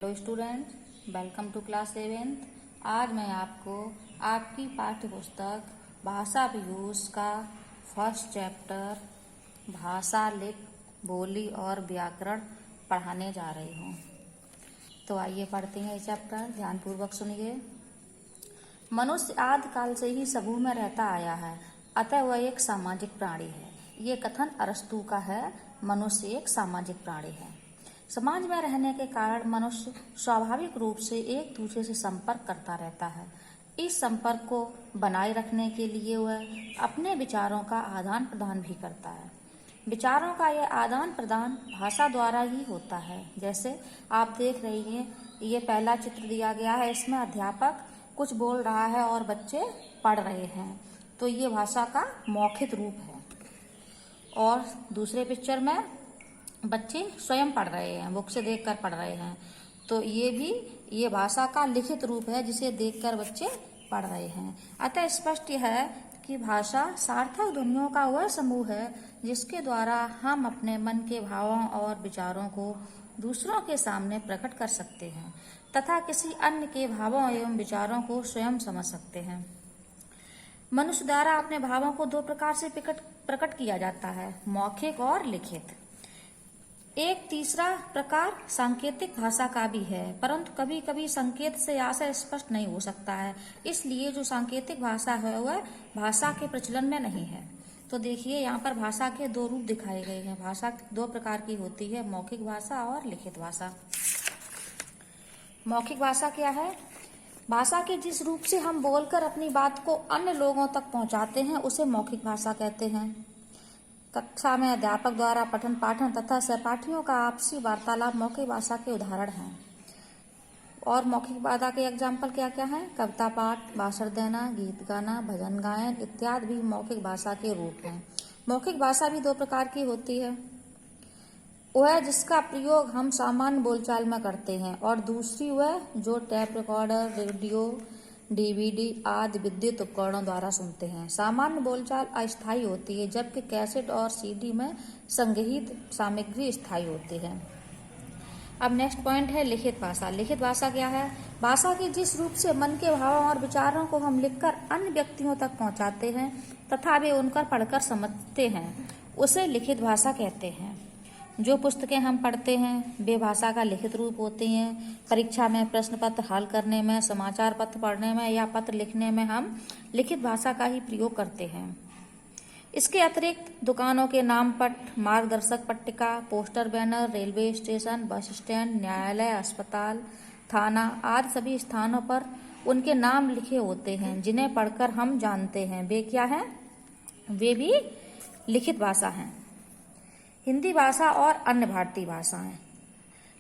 Hello student, welcome to class 7th। आज मैं आपको आपकी पाठ्य पुस्तक भाषा पीयूष का फर्स्ट चैप्टर भाषा, लिप, बोली और व्याकरण पढ़ाने जा रही हूँ। तो आइए पढ़ते हैं ये चैप्टर, ध्यानपूर्वक सुनिए। मनुष्य आदिकाल से ही समूह में रहता आया है, अतः वह एक सामाजिक प्राणी है। ये कथन अरस्तू का है। मनुष्य एक सामाजिक प्राणी है। समाज में रहने के कारण मनुष्य स्वाभाविक रूप से एक दूसरे से संपर्क करता रहता है। इस संपर्क को बनाए रखने के लिए वह अपने विचारों का आदान प्रदान भी करता है। विचारों का यह आदान प्रदान भाषा द्वारा ही होता है। जैसे आप देख रही हैं, ये पहला चित्र दिया गया है। इसमें अध्यापक कुछ बोल रहा है और बच्चे पढ़ रहे हैं, तो ये भाषा का मौखिक रूप है। और दूसरे पिक्चर में बच्चे स्वयं पढ़ रहे हैं, बुक से देखकर पढ़ रहे हैं, तो ये भाषा का लिखित रूप है जिसे देखकर बच्चे पढ़ रहे हैं। अतः स्पष्ट है कि भाषा सार्थक ध्वनियों का वह समूह है जिसके द्वारा हम अपने मन के भावों और विचारों को दूसरों के सामने प्रकट कर सकते हैं तथा किसी अन्य के भावों एवं विचारों को स्वयं समझ सकते हैं। मनुष्य द्वारा अपने भावों को दो प्रकार से प्रकट किया जाता है, मौखिक और लिखित। एक तीसरा प्रकार सांकेतिक भाषा का भी है, परंतु कभी कभी संकेत से आशय स्पष्ट नहीं हो सकता है, इसलिए जो सांकेतिक भाषा है वह भाषा के प्रचलन में नहीं है। तो देखिए, यहाँ पर भाषा के दो रूप दिखाए गए हैं। भाषा दो प्रकार की होती है, मौखिक भाषा और लिखित भाषा। मौखिक भाषा क्या है? भाषा के जिस रूप से हम बोलकर अपनी बात को अन्य लोगों तक पहुंचाते हैं उसे मौखिक भाषा कहते हैं। कक्षा में अध्यापक द्वारा पठन पाठन तथा सहपाठियों का आपसी वार्तालाप मौखिक भाषा के उदाहरण हैं। और मौखिक भाषा के एग्जाम्पल क्या क्या हैं? कविता पाठ, भाषण देना, गीत गाना, भजन गायन इत्यादि भी मौखिक भाषा के रूप हैं। मौखिक भाषा भी दो प्रकार की होती है, वह जिसका प्रयोग हम सामान्य बोलचाल में करते हैं, और दूसरी वह जो टेप रिकॉर्डर, रेडियो, डीवीडी आदि विद्युत उपकरणों द्वारा सुनते हैं। सामान्य बोलचाल अस्थायी होती है, जबकि कैसेट और सीडी में संग्रहित सामग्री स्थायी होती है। अब नेक्स्ट पॉइंट है लिखित भाषा। लिखित भाषा क्या है? भाषा के जिस रूप से मन के भावों और विचारों को हम लिखकर अन्य व्यक्तियों तक पहुंचाते हैं तथा वे उनकर पढ़कर समझते हैं, उसे लिखित भाषा कहते हैं। जो पुस्तकें हम पढ़ते हैं वे भाषा का लिखित रूप होती हैं। परीक्षा में प्रश्न पत्र हल करने में, समाचार पत्र पढ़ने में या पत्र लिखने में हम लिखित भाषा का ही प्रयोग करते हैं। इसके अतिरिक्त दुकानों के नाम पट, मार्गदर्शक पट्टिका, poster banner, railway station, bus stand, न्यायालय, अस्पताल, थाना आदि सभी स्थानों पर उनके नाम लिखे होते हैं जिन्हें पढ़कर हम जानते हैं वे क्या हैं? वे भी लिखित भाषा हैं। हिंदी भाषा और अन्य भारतीय भाषाएं।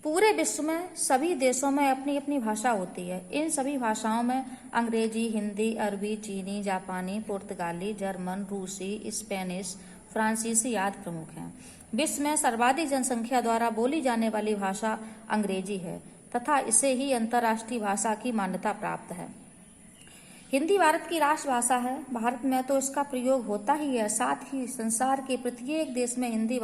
पूरे विश्व में सभी देशों में अपनी अपनी भाषा होती है। इन सभी भाषाओं में अंग्रेजी, हिंदी, अरबी, चीनी, जापानी, पुर्तगाली, जर्मन, रूसी, स्पेनिश, फ्रांसीसी आदि प्रमुख हैं। विश्व में सर्वाधिक जनसंख्या द्वारा बोली जाने वाली भाषा अंग्रेजी है तथा इसे ही अंतर्राष्ट्रीय भाषा की मान्यता प्राप्त है। हिंदी भारत की राष्ट्रभाषा है। भारत में तो इसका प्रयोग होता ही है, साथ ही संसार के प्रत्येक देश में हिंदी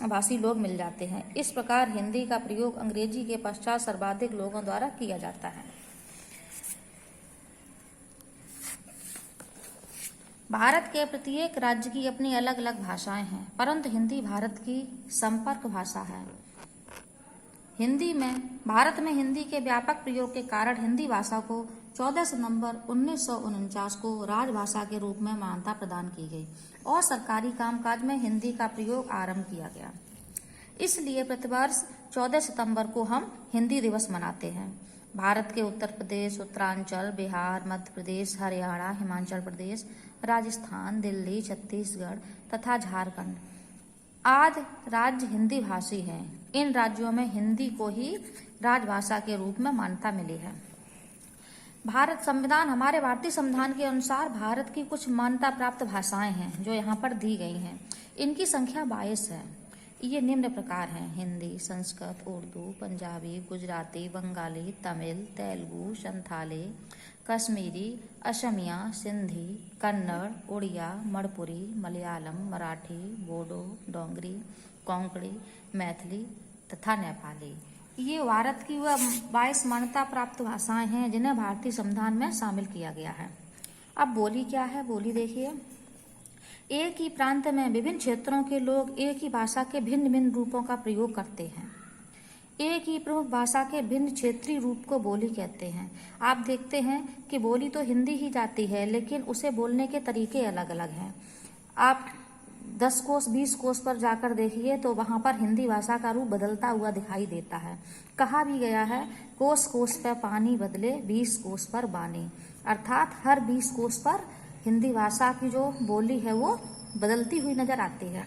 भाषी लोग मिल जाते हैं। इस प्रकार हिंदी का प्रयोग अंग्रेजी के पश्चात सर्वाधिक लोगों द्वारा किया जाता है। भारत के प्रत्येक राज्य की अपनी अलग अलग भाषाएं हैं, परंतु हिंदी भारत की संपर्क भाषा है। भारत में हिंदी के व्यापक प्रयोग के कारण हिंदी भाषा को 14 सितंबर 1949 को राजभाषा के रूप में मान्यता प्रदान की गई और सरकारी कामकाज में हिंदी का प्रयोग आरंभ किया गया। इसलिए प्रतिवर्ष 14 सितंबर को हम हिंदी दिवस मनाते हैं। भारत के उत्तर प्रदेश, उत्तरांचल, बिहार, मध्य प्रदेश, हरियाणा, हिमाचल प्रदेश, राजस्थान, दिल्ली, छत्तीसगढ़ तथा झारखंड आदि राज्य हिंदी भाषी हैं। इन राज्यों में हिंदी को ही राजभाषा के रूप में मान्यता मिली है। हमारे भारतीय संविधान के अनुसार भारत की कुछ मान्यता प्राप्त भाषाएं हैं जो यहाँ पर दी गई हैं। इनकी संख्या 22 है। ये निम्न प्रकार हैं: हिंदी, संस्कृत, उर्दू, पंजाबी, गुजराती, बंगाली, तमिल, तेलुगु, संथाली, कश्मीरी, असमिया, सिंधी, कन्नड़, उड़िया, मणिपुरी, मलयालम, मराठी, बोडो, डोंगरी, कोंकणी, मैथिली, तथा नेपाली। ये भारत की वह 22 मान्यता प्राप्त भाषाएं हैं जिन्हें भारतीय संविधान में शामिल किया गया है। अब बोली क्या है, बोली देखिए। एक ही प्रांत में विभिन्न क्षेत्रों के लोग एक ही भाषा के भिन्न भिन्न रूपों का प्रयोग करते हैं। एक ही प्रमुख भाषा के भिन्न क्षेत्रीय रूप को बोली कहते हैं। आप देखते हैं कि बोली तो हिंदी ही जाती है, लेकिन उसे बोलने के तरीके अलग अलग हैं। आप 10 कोस 20 कोस पर जाकर देखिए तो वहां पर हिंदी भाषा का रूप बदलता हुआ दिखाई देता है। कहा भी गया है, कोस कोस पर पानी बदले 20 कोस पर बानी, अर्थात हर 20 कोस पर हिंदी भाषा की जो बोली है वो बदलती हुई नजर आती है।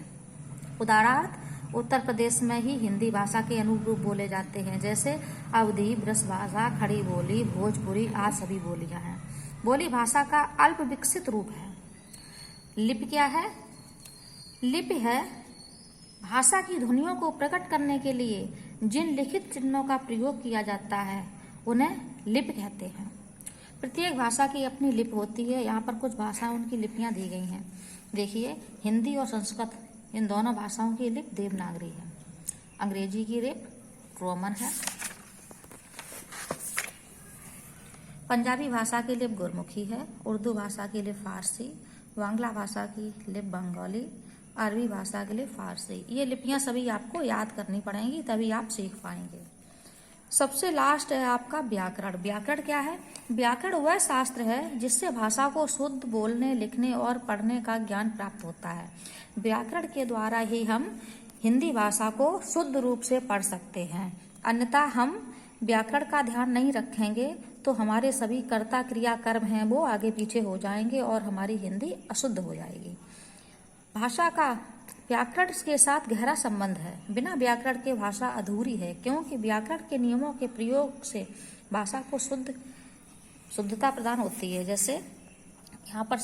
उदाहरणार्थ उत्तर प्रदेश में ही हिंदी भाषा के अनुरूप बोले जाते हैं, जैसे अवधी, ब्रजभाषा, खड़ी बोली, भोजपुरी आदि सभी बोलियां हैं। बोली भाषा का अल्प विकसित रूप है। लिपि क्या है? लिपि है भाषा की ध्वनियों को प्रकट करने के लिए जिन लिखित चिन्हों का प्रयोग किया जाता है उन्हें लिपि कहते हैं। प्रत्येक भाषा की अपनी लिपि होती है। यहाँ पर कुछ भाषाएं उनकी लिपियां दी गई हैं। देखिए, हिंदी और संस्कृत इन दोनों भाषाओं की लिपि देवनागरी है। अंग्रेजी की लिपि रोमन है। पंजाबी भाषा की लिपि गुरमुखी है। उर्दू भाषा की लिपि फारसी, बांग्ला भाषा की लिपि बंगाली, अरबी भाषा के लिए फारसी। ये लिपियां सभी आपको याद करनी पड़ेंगी, तभी आप सीख पाएंगे। सबसे लास्ट है आपका व्याकरण। व्याकरण क्या है? व्याकरण वह शास्त्र है जिससे भाषा को शुद्ध बोलने, लिखने और पढ़ने का ज्ञान प्राप्त होता है। व्याकरण के द्वारा ही हम हिंदी भाषा को शुद्ध रूप से पढ़ सकते हैं। अन्यथा हम व्याकरण का ध्यान नहीं रखेंगे तो हमारे सभी कर्ता क्रिया कर्म हैं वो आगे पीछे हो जाएंगे और हमारी हिंदी अशुद्ध हो जाएगी। भाषा का व्याकरण के साथ गहरा संबंध है। बिना व्याकरण के भाषा अधूरी है, क्योंकि व्याकरण के नियमों के प्रयोग से भाषा को शुद्धता प्रदान होती है। जैसे यहाँ पर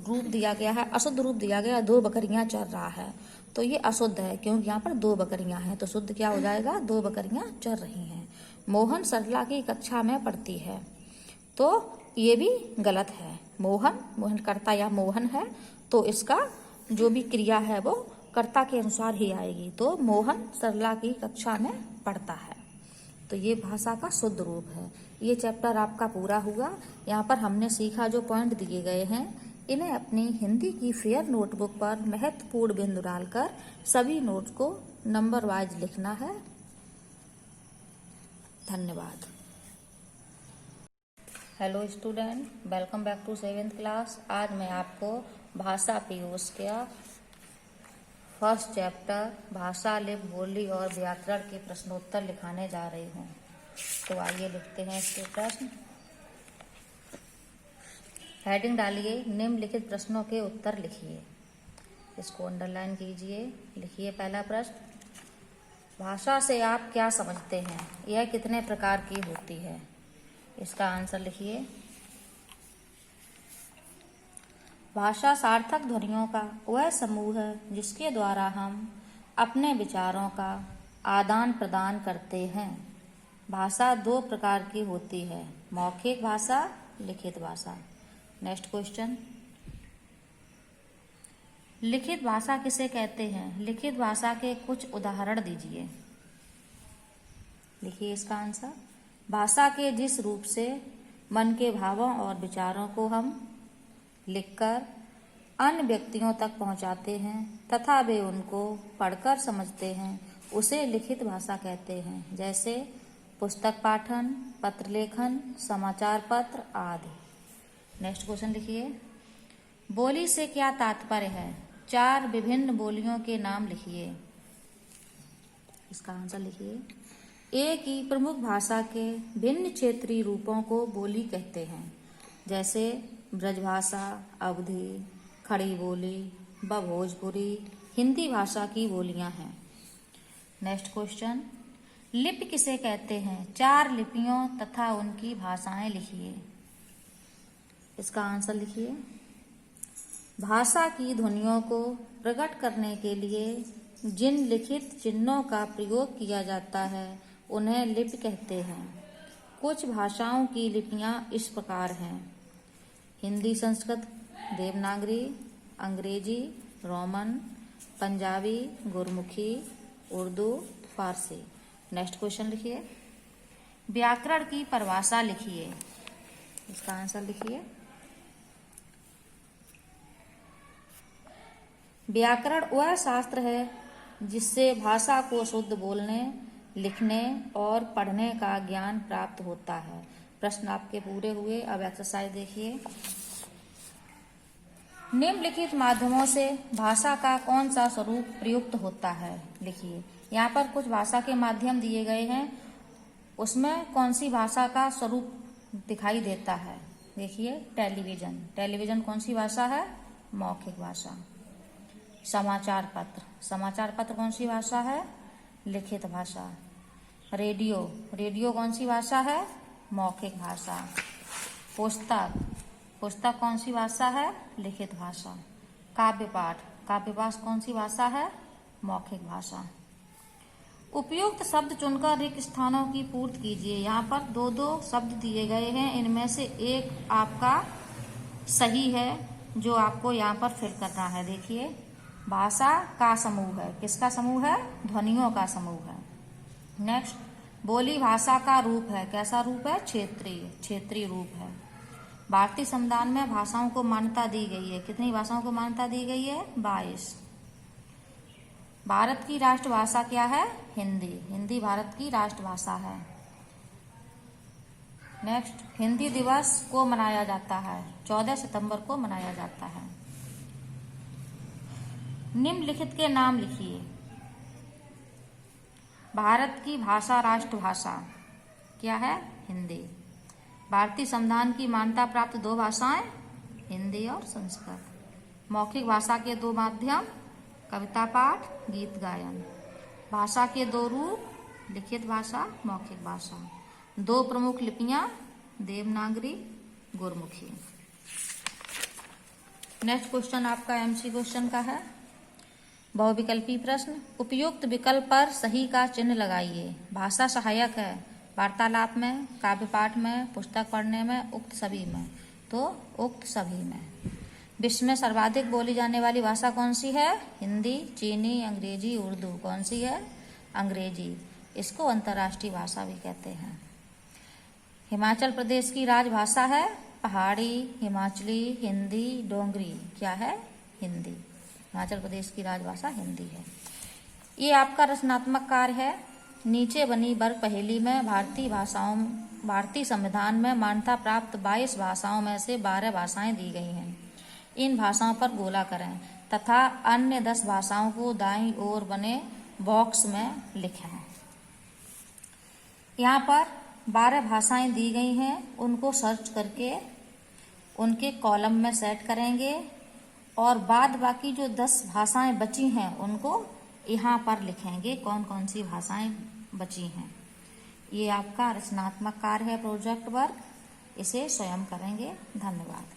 रूप दिया गया है, अशुद्ध रूप दिया गया, 2 बकरियां चर रहा है, तो ये अशुद्ध है क्योंकि यहाँ पर 2 बकरियां हैं, तो शुद्ध क्या हो जाएगा? 2 बकरियां चर रही हैं। मोहन सरला की कक्षा में पढ़ती है, तो ये भी गलत है। मोहन कर्ता या मोहन है, तो इसका जो भी क्रिया है वो कर्ता के अनुसार ही आएगी। तो मोहन सरला की कक्षा में पढ़ता है, तो ये भाषा का शुद्ध रूप है। ये चैप्टर आपका पूरा हुआ। यहाँ पर हमने सीखा, जो पॉइंट दिए गए हैं इन्हें अपनी हिंदी की फेयर नोटबुक पर महत्वपूर्ण बिंदु डालकर सभी नोट्स को नंबर वाइज लिखना है। धन्यवाद। Hello student, welcome back to 7th class. आज मैं आपको भाषा पीयूष का फर्स्ट चैप्टर भाषा, लिपि, बोली और व्याकरण के प्रश्नोत्तर लिखाने जा रही हूँ। तो आइए लिखते हैं इसके प्रश्न। हेडिंग डालिए, निम्नलिखित प्रश्नों के उत्तर लिखिए। इसको अंडरलाइन कीजिए। लिखिए पहला प्रश्न, भाषा से आप क्या समझते हैं? यह कितने प्रकार की होती है? इसका आंसर लिखिए। भाषा सार्थक ध्वनियों का वह समूह है जिसके द्वारा हम अपने विचारों का आदान प्रदान करते हैं। भाषा 2 प्रकार की होती है, मौखिक भाषा, लिखित भाषा। नेक्स्ट क्वेश्चन, लिखित भाषा किसे कहते हैं? लिखित भाषा के कुछ उदाहरण दीजिए। लिखिए इसका आंसर। भाषा के जिस रूप से मन के भावों और विचारों को हम लिखकर अन्य व्यक्तियों तक पहुंचाते हैं तथा वे उनको पढ़कर समझते हैं, उसे लिखित भाषा कहते हैं। जैसे पुस्तक पाठन, पत्र लेखन, समाचार पत्र आदि। नेक्स्ट क्वेश्चन लिखिए, बोली से क्या तात्पर्य है? 4 विभिन्न बोलियों के नाम लिखिए। इसका आंसर लिखिए। एक ही प्रमुख भाषा के भिन्न क्षेत्रीय रूपों को बोली कहते हैं, जैसे ब्रजभाषा, अवधी, खड़ी बोली व भोजपुरी हिंदी भाषा की बोलियां हैं। नेक्स्ट क्वेश्चन, लिपि किसे कहते हैं? 4 लिपियों तथा उनकी भाषाएं लिखिए। इसका आंसर लिखिए। भाषा की ध्वनियों को प्रकट करने के लिए जिन लिखित चिन्हों का प्रयोग किया जाता है उन्हें लिपि कहते हैं। कुछ भाषाओं की लिपियां इस प्रकार हैं: हिंदी, संस्कृत, देवनागरी, अंग्रेजी, रोमन, पंजाबी, गुरमुखी, उर्दू, फारसी। नेक्स्ट क्वेश्चन लिखिए, व्याकरण की परिभाषा लिखिए। इसका आंसर लिखिए, व्याकरण वह शास्त्र है जिससे भाषा को शुद्ध बोलने, लिखने और पढ़ने का ज्ञान प्राप्त होता है। प्रश्न आपके पूरे हुए। अब एक्सरसाइज देखिए, निम्नलिखित माध्यमों से भाषा का कौन सा स्वरूप प्रयुक्त होता है, लिखिए। यहाँ पर कुछ भाषा के माध्यम दिए गए हैं, उसमें कौन सी भाषा का स्वरूप दिखाई देता है। देखिए, टेलीविजन, टेलीविजन कौन सी भाषा है, मौखिक भाषा। समाचार पत्र, समाचार पत्र कौन सी भाषा है, लिखित भाषा। रेडियो, रेडियो कौन सी भाषा है, मौखिक भाषा। पुस्तक, पुस्तक कौन सी भाषा है, लिखित भाषा। काव्य पाठ, काव्य पाठ कौन सी भाषा है, मौखिक भाषा। उपयुक्त शब्द चुनकर रिक्त स्थानों की पूर्ति कीजिए। यहाँ पर दो दो शब्द दिए गए हैं, इनमें से एक आपका सही है जो आपको यहाँ पर फिल करना है। देखिए, भाषा का समूह है, किसका समूह है, ध्वनियों का समूह है। नेक्स्ट, बोली भाषा का रूप है, कैसा रूप है, क्षेत्रीय, क्षेत्रीय रूप है। भारतीय संविधान में भाषाओं को मान्यता दी गई है, कितनी भाषाओं को मान्यता दी गई है, 22। भारत की राष्ट्रभाषा क्या है, हिंदी, हिंदी भारत की राष्ट्रभाषा है। नेक्स्ट, हिंदी दिवस को मनाया जाता है, 14 सितंबर को मनाया जाता है। निम्नलिखित के नाम लिखिए। भारत की भाषा राष्ट्रभाषा क्या है, हिंदी। भारतीय संविधान की मान्यता प्राप्त दो भाषाएं, हिंदी और संस्कृत। मौखिक भाषा के दो माध्यम, कविता पाठ, गीत गायन। भाषा के दो रूप, लिखित भाषा, मौखिक भाषा। दो प्रमुख लिपियां, देवनागरी, गुरमुखी। नेक्स्ट क्वेश्चन आपका एमसी क्वेश्चन का है, बहुविकल्पी प्रश्न। उपयुक्त विकल्प पर सही का चिन्ह लगाइए। भाषा सहायक है, वार्तालाप में, काव्य पाठ में, पुस्तक पढ़ने में, उक्त सभी में, तो उक्त सभी में। विश्व में सर्वाधिक बोली जाने वाली भाषा कौन सी है, हिंदी, चीनी, अंग्रेजी, उर्दू। कौन सी है, अंग्रेजी। इसको अंतर्राष्ट्रीय भाषा भी कहते हैं। हिमाचल प्रदेश की राजभाषा है पहाड़ी, हिमाचली, हिंदी, डोंगरी। क्या है, हिंदी। हिमाचल प्रदेश की राजभाषा हिंदी है। ये आपका रचनात्मक कार्य है। नीचे बनी वर्ग पहेली में भारतीय संविधान में मान्यता प्राप्त 22 भाषाओं में से 12 भाषाएं दी गई हैं। इन भाषाओं पर गोला करें तथा अन्य 10 भाषाओं को दाईं ओर बने बॉक्स में लिखें। यहाँ पर 12 भाषाएं दी गई हैं, उनको सर्च करके उनके कॉलम में सेट करेंगे और बाद बाकी जो 10 भाषाएं बची हैं उनको यहाँ पर लिखेंगे कौन कौन सी भाषाएं बची हैं। ये आपका रचनात्मक कार्य है, प्रोजेक्ट वर्क। इसे स्वयं करेंगे। धन्यवाद।